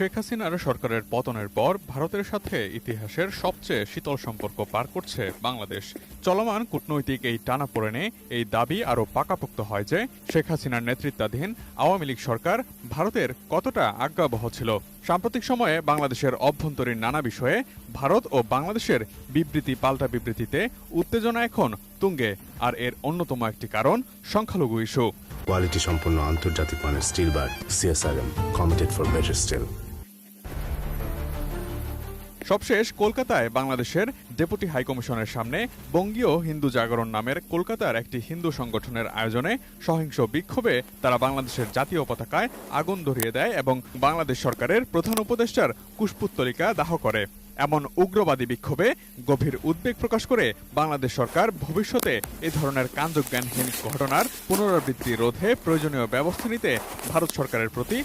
শেখ হাসিনার সরকারের পতনের পর ভারতের সাথে ইতিহাসের সবচেয়ে শীতল সম্পর্ক পার করছে বাংলাদেশ। চলমান কূটনৈতিক এই টানাপোড়েনে এই দাবি আরও পাকাপোক্ত হয় যে শেখ হাসিনার নেতৃত্বাধীন আওয়ামী লীগ সরকার ভারতের কতটা আজ্ঞাবহ ছিল। সাম্প্রতিক সময়ে বাংলাদেশের অভ্যন্তরীণ নানা বিষয়ে ভারত ও বাংলাদেশের বিবৃতি পাল্টা বিবৃতিতে উত্তেজনা এখন তুঙ্গে, আর এর অন্যতম একটি কারণ সংখ্যালঘু ইস্যু। কোয়ালিটি সম্পন্ন আন্তর্জাতিক মানের still bar CSRM, committed for better still. সবশেষ কলকাতায় বাংলাদেশের ডেপুটি হাইকমিশনের সামনে বঙ্গীয় হিন্দু জাগরণ নামের কলকাতার একটি হিন্দু সংগঠনের আয়োজনে সহিংস বিক্ষোভে তারা বাংলাদেশের জাতীয় পতাকায় আগুন ধরিয়ে দেয় এবং বাংলাদেশ সরকারের প্রধান উপদেষ্টার কুশপুত্তলিকা দাহ করে। এমন উগ্রবাদী বিক্ষোভে গভীর উদ্বেগ প্রকাশ করে বাংলাদেশ সরকার ভবিষ্যতে এ ধরনের কাণ্ডজ্ঞানহীন ঘটনার পুনরাবৃত্তি রোধে প্রয়োজনীয় ব্যবস্থা নিতে ভারত সরকারের প্রতি